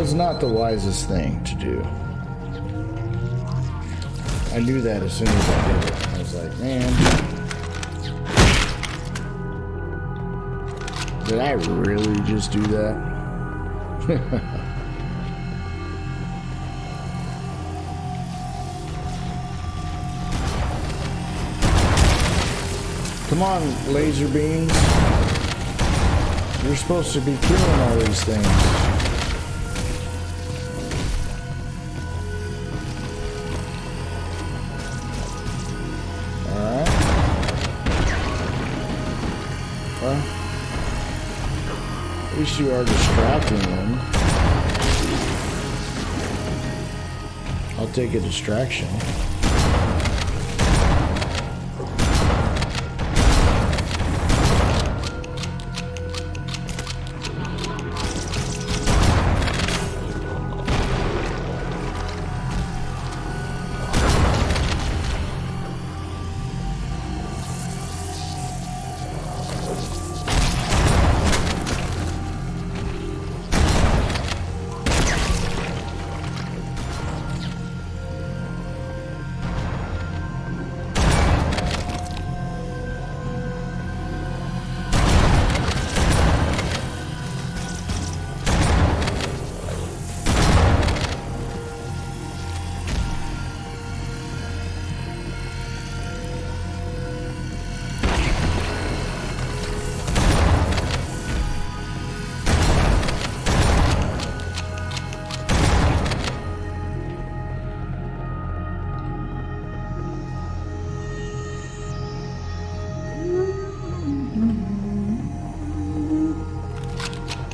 was not the wisest thing to do. I knew that as soon as I did it. I was like, man, did I really just do that? Come on, laser beams. You're supposed to be killing all these things. Alright. Well, at least you are distracting them. I'll take a distraction.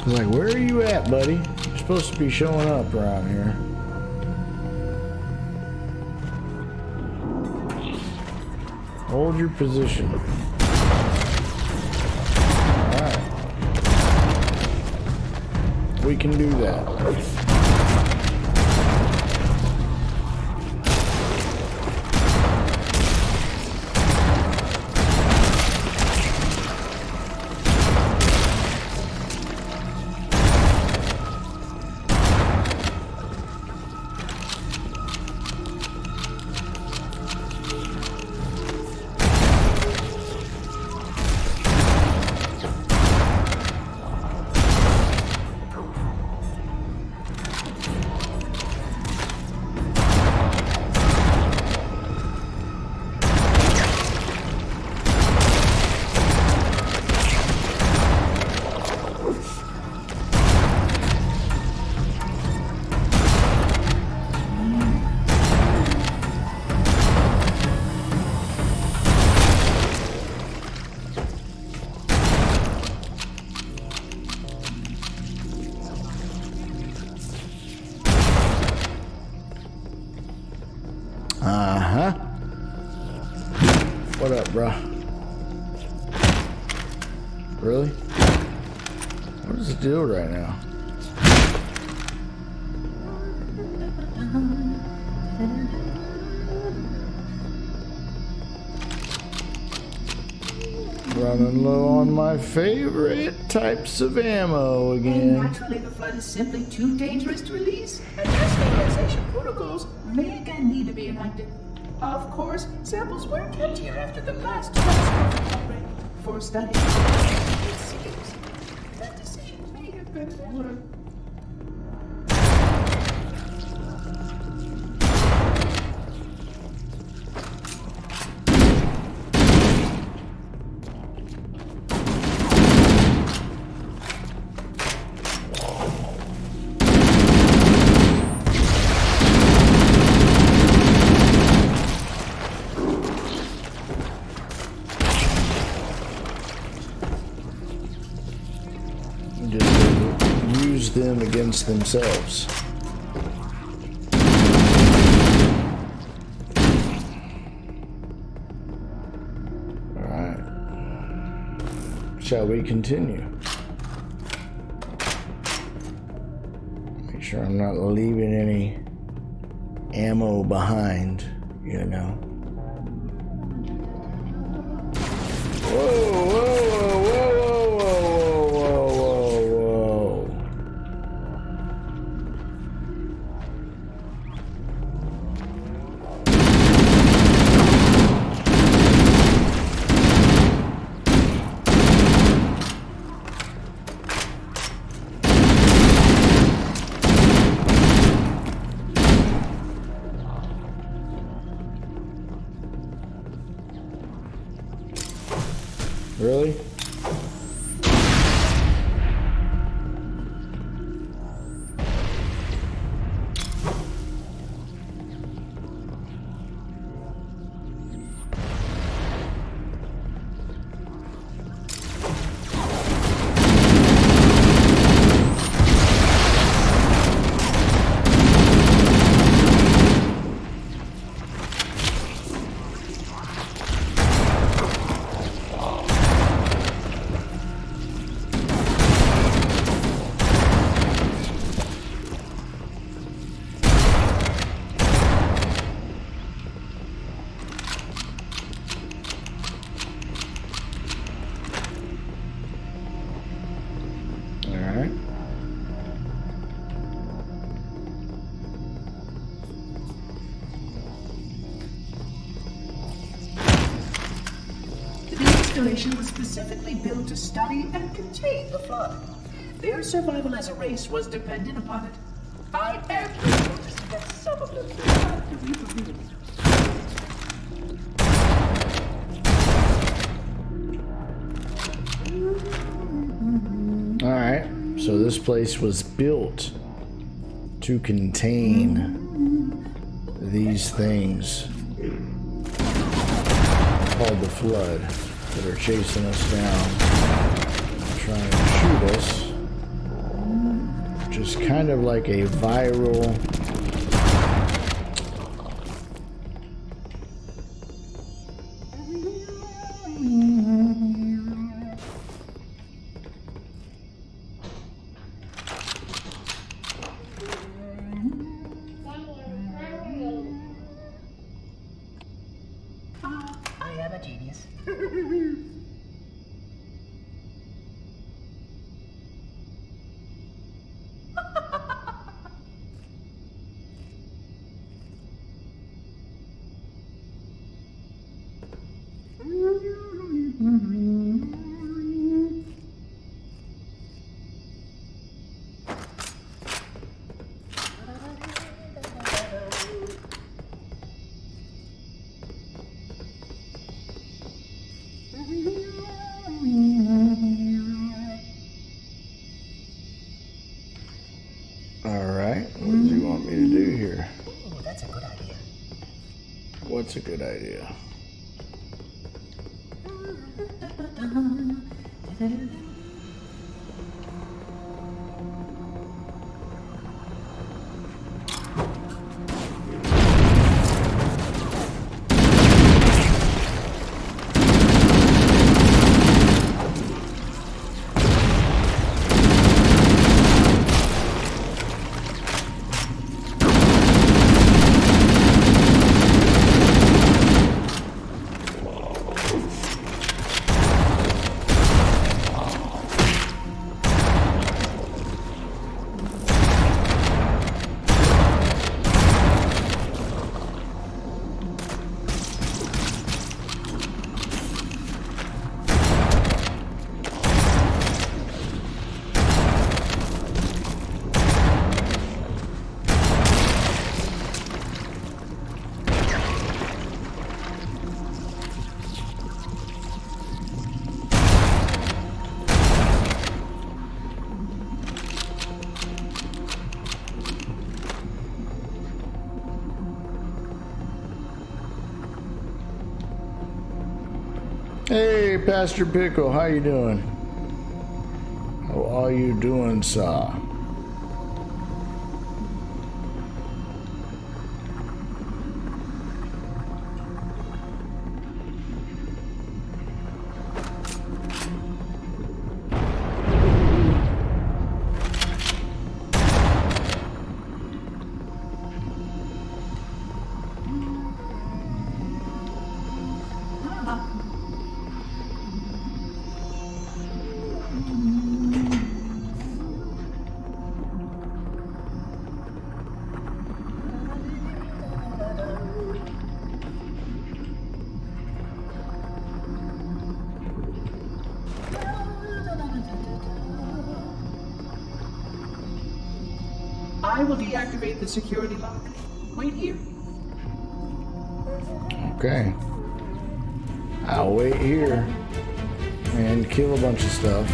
Like, where are you at, buddy? You're supposed to be showing up around here. Hold your position. Alright. We can do that. What up, bruh? Really? What is the deal right now? Running low on my favorite types of ammo again. Naturally, the flood is simply too dangerous to release, and stabilization protocols may again need to be enacted. Of course, samples were kept here after the last catastrophic outbreak for study. It seems that decision may have been ordered. Use them against themselves. Alright. Shall we continue? Make sure I'm not leaving any ammo behind, you know. Whoa, whoa, whoa, whoa, whoa, whoa, whoa, whoa. Really? The installation was specifically built to study and contain the flood. Their survival as a race was dependent upon it. I am grateful to see that some of them survived the reproducibility. Alright, so this place was built to contain these things called the Flood that are chasing us down, trying to shoot us. Just kind of like a viral I am a genius. Alright, what does he want me to do here? Ooh, that's a good idea. What's a good idea? Hey, Pastor Pickle, how you doing? How are you doing, sir? I will deactivate the security lock. Wait here. Okay. I'll wait here. and kill a bunch of stuff.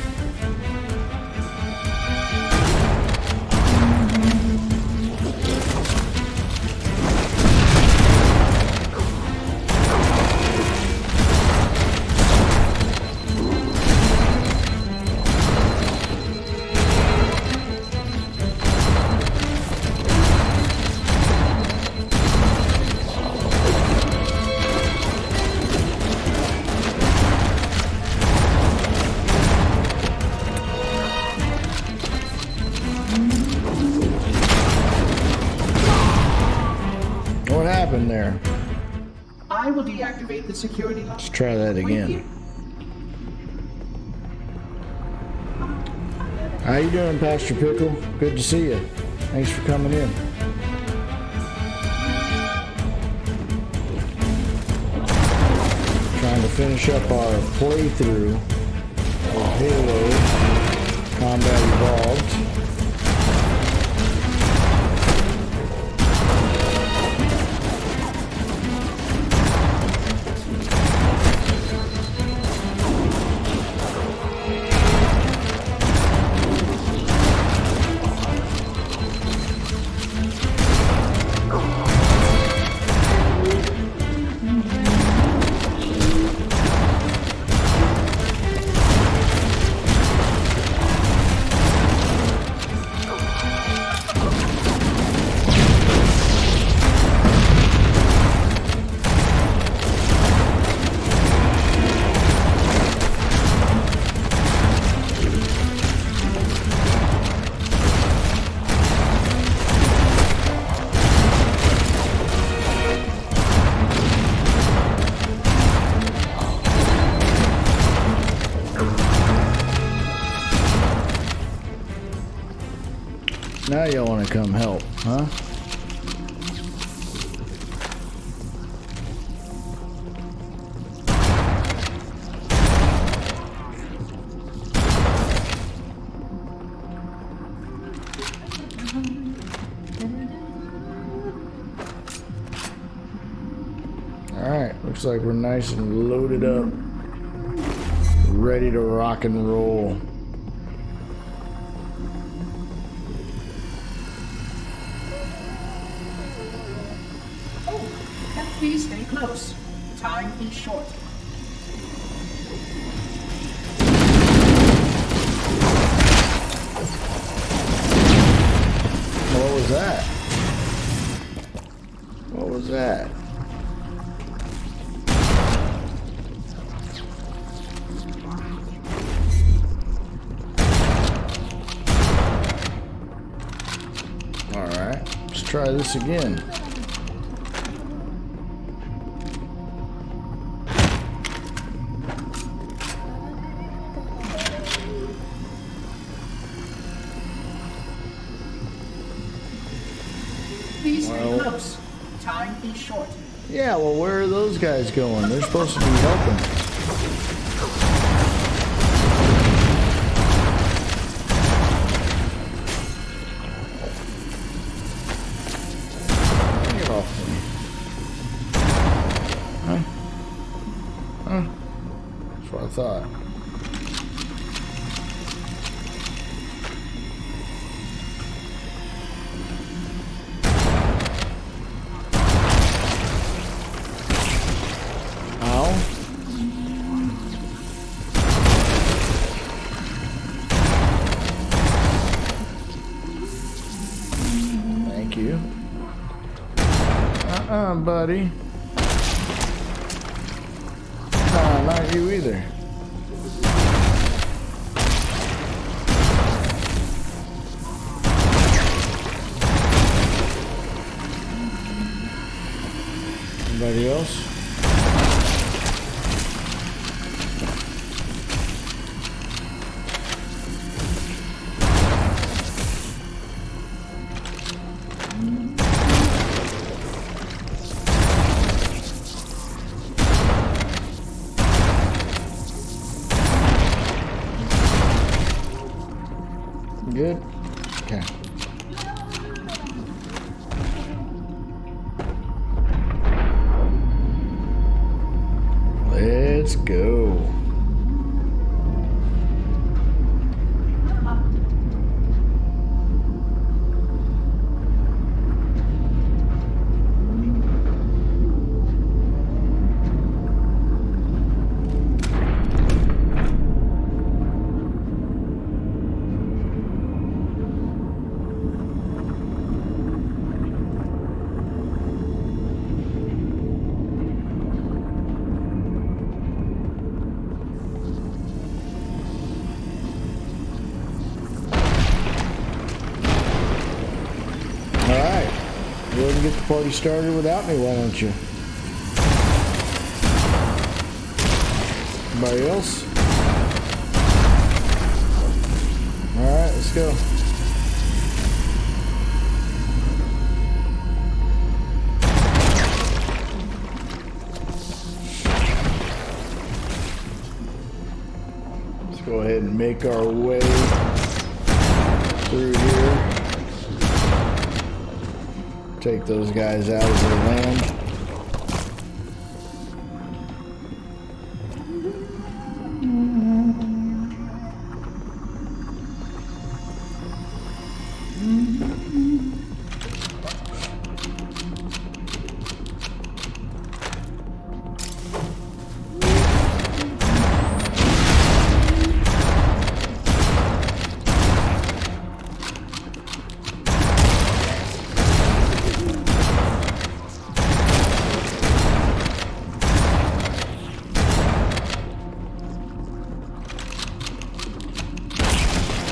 What happened there? I will deactivate the security lock. Let's try that again. How you doing, Pastor Pickle? Good to see you. Thanks for coming in. Trying to finish up our playthrough of Halo Combat Evolved. Now y'all want to come help, huh? Alright, looks like we're nice and loaded up. Ready to rock and roll. Please stay close. Time is short. What was that? What was that? Alright, let's try this again. Please stay close. Time is short. Yeah, well, where are those guys going? They're supposed to be helping. Get off me. Huh? Huh? That's what I thought. You. Buddy. Not you either. Anybody else? Good? Okay. Alright. Go ahead and get the party started without me, why don't you? Anybody else? Alright, let's go. Let's go ahead and make our way through here. Take those guys out as they land.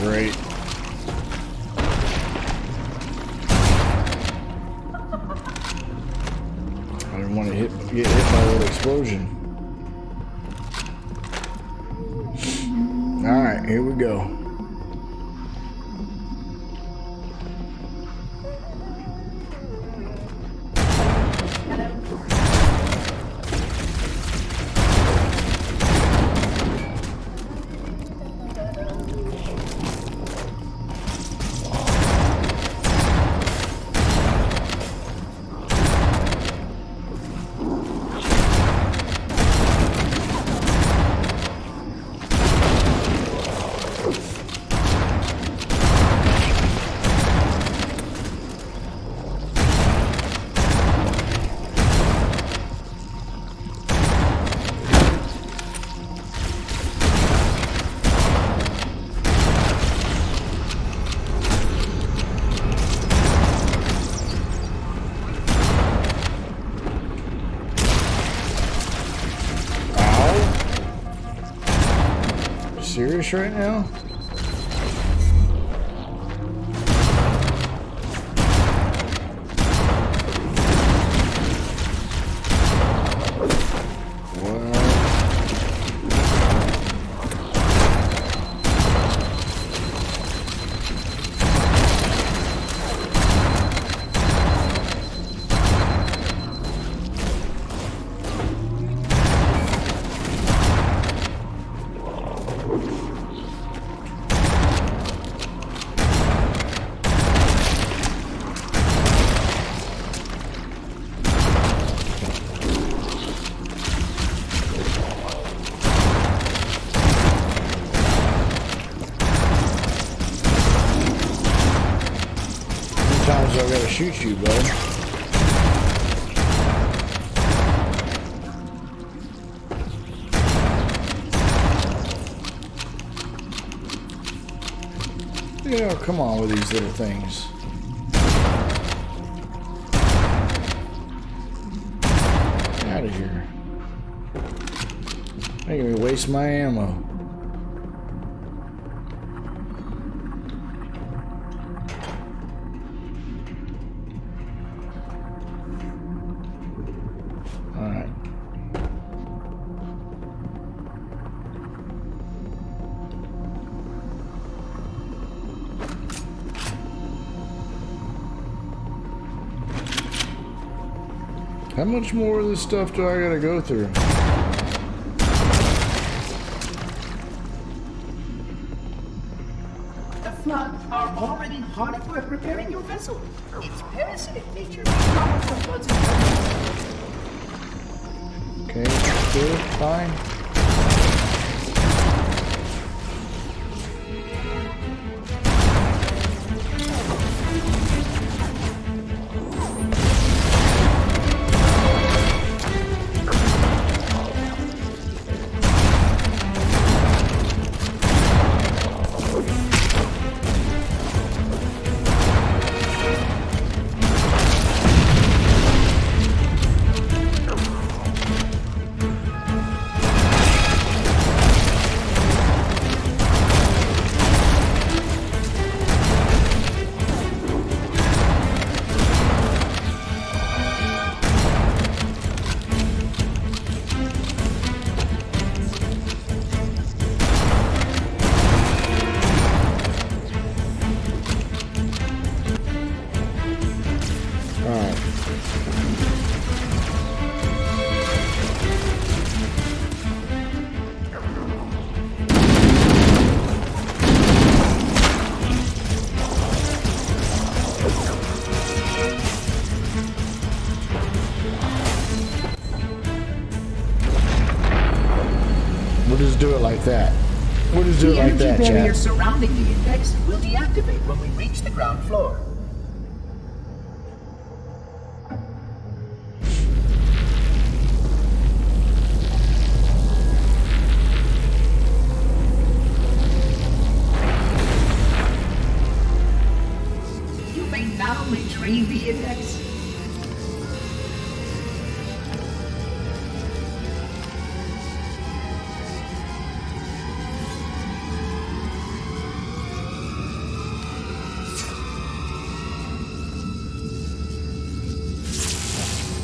Great. I didn't want to get hit by that explosion. Alright, here we go. Serious right now? Sometimes I gotta shoot you, bud. Yeah, come on with these little things. Get out of here. Making me waste my ammo. Alright. How much more of this stuff do I gotta go through? The flood are already hard at work repairing your vessel. Its parasitic nature causes the floods in Okay, good, fine. do it like that. We'll just do The it like energy that, barrier chat. surrounding the index will deactivate when we reach the ground floor. You may now retrieve the index.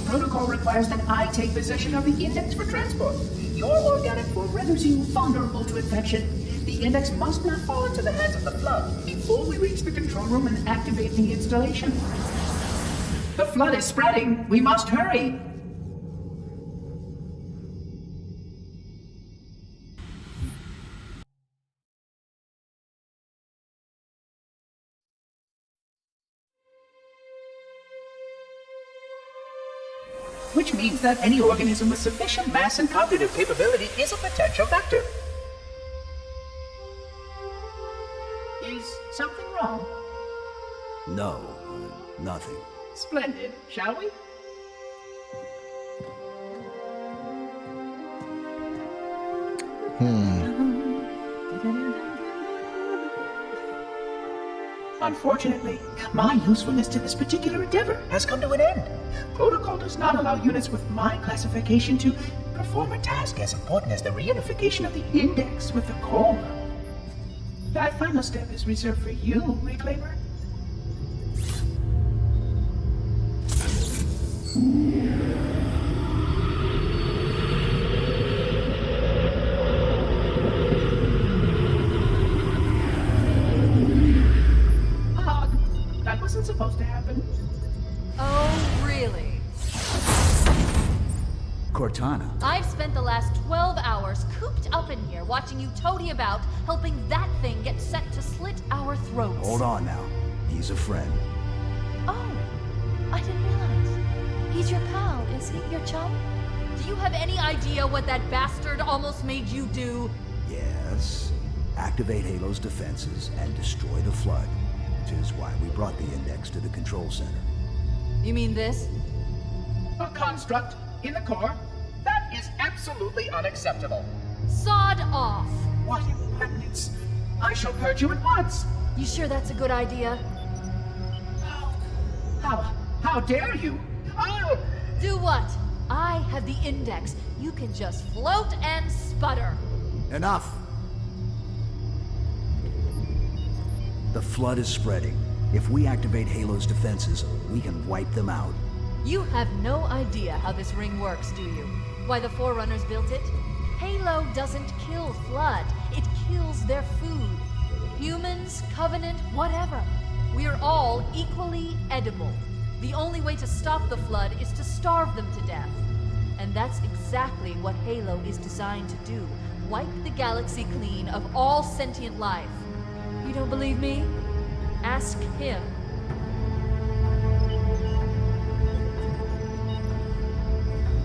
Protocol requires that I take possession of the index for transport. Your organic form renders you vulnerable to infection. The index must not fall into the hands of the flood before we reach the control room and activate the installation. The flood is spreading. We must hurry. Which means that any organism with sufficient mass and cognitive capability is a potential vector. Is something wrong? No, nothing. Splendid, shall we? Unfortunately, my usefulness to this particular endeavor has come to an end. Protocol does not allow units with my classification to perform a task as important as the reunification of the index with the core. That final step is reserved for you, Reclaimer. That wasn't supposed to happen. Oh, really? Cortana. I've spent the last 12 hours cooped up in here watching you toady about, helping that thing get set to slit our throats. Hold on now. He's a friend. Oh, I didn't realize. He's your pal, is he? Your chum? Do you have any idea what that bastard almost made you do? Yes. Activate Halo's defenses and destroy the flood. Which is why we brought the index to the control center. You mean this? A construct in the core? That is absolutely unacceptable. Sod off! What impertinence! I shall purge you at once! You sure that's a good idea? How dare you? Oh! Do what? I have the index. You can just float and sputter. Enough! The flood is spreading. If we activate Halo's defenses, we can wipe them out. You have no idea how this ring works, do you? Why the Forerunners built it? Halo doesn't kill Flood. It kills their food. Humans, Covenant, whatever. We're all equally edible. The only way to stop the Flood is to starve them to death. And that's exactly what Halo is designed to do. Wipe the galaxy clean of all sentient life. You don't believe me? Ask him.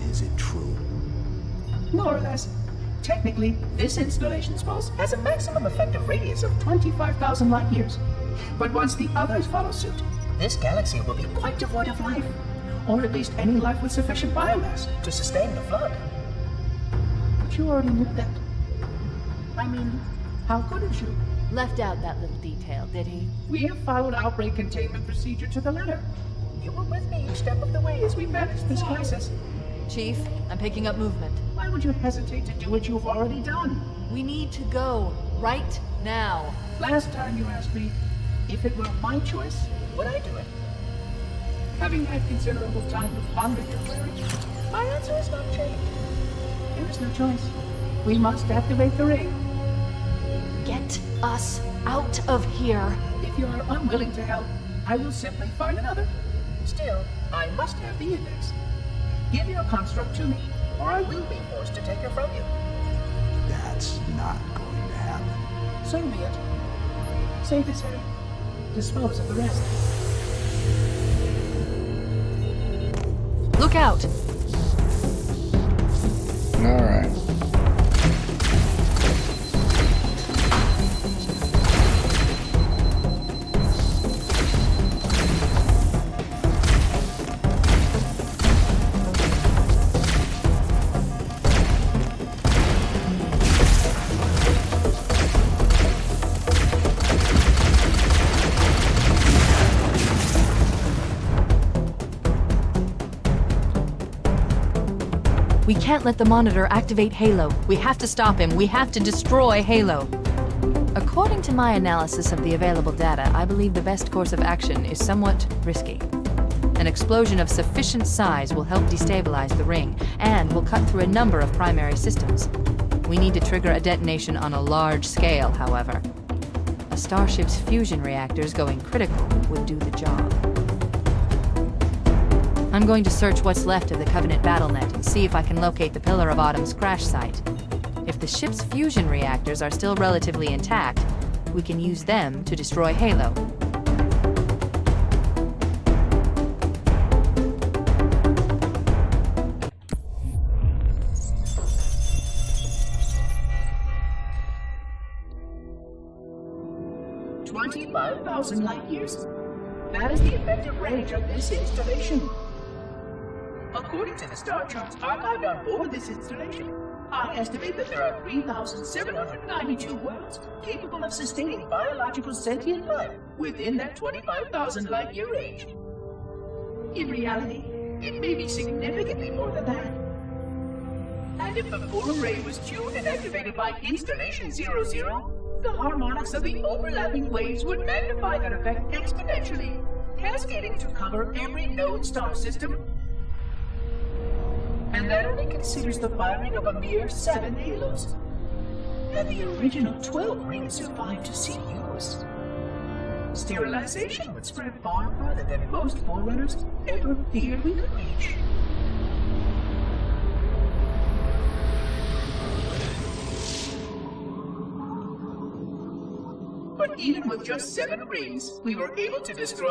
Is it true? More or less. Technically, this installation's pulse has a maximum effective radius of 25,000 light years. But once the others follow suit, this galaxy will be quite devoid of life. Or at least any life with sufficient biomass to sustain the flood. But you already knew that. I mean, how couldn't you? Left out that little detail, did he? We have followed outbreak containment procedure to the letter. You were with me each step of the way as we managed this crisis. Chief, I'm picking up movement. Why would you hesitate to do what you've already done? We need to go. Right now. Last time you asked me, if it were my choice, would I do it? Having had considerable time to ponder your query, my answer has not changed. There is no choice. We must activate the ring. Get us out of here. If you are unwilling to help, I will simply find another. Still, I must have the index. Give your construct to me, or I will be forced to take her from you. That's not going to happen. So be it. Save his head. Dispose of the rest. Look out. All right. We can't let the monitor activate Halo. We have to stop him. We have to destroy Halo. According to my analysis of the available data, I believe the best course of action is somewhat risky. An explosion of sufficient size will help destabilize the ring, and will cut through a number of primary systems. We need to trigger a detonation on a large scale, however. A starship's fusion reactors going critical would do the job. I'm going to search what's left of the Covenant BattleNet and see if I can locate the Pillar of Autumn's crash site. If the ship's fusion reactors are still relatively intact, we can use them to destroy Halo. $25,000 light years. That is the effective range of this installation. According to the star charts archived on board this installation, I estimate that there are 3,792 worlds capable of sustaining biological sentient life within that 25,000 light year range. In reality, it may be significantly more than that. And if the full array was tuned and activated by Installation 00, the harmonics of the overlapping waves would magnify that effect exponentially, cascading to cover every known star system. And that only considers the firing of a mere 7 halos. And the original 12 rings survived to see use. Sterilization would spread far farther than most Forerunners ever feared we could reach. But even with just 7 rings, we were able to destroy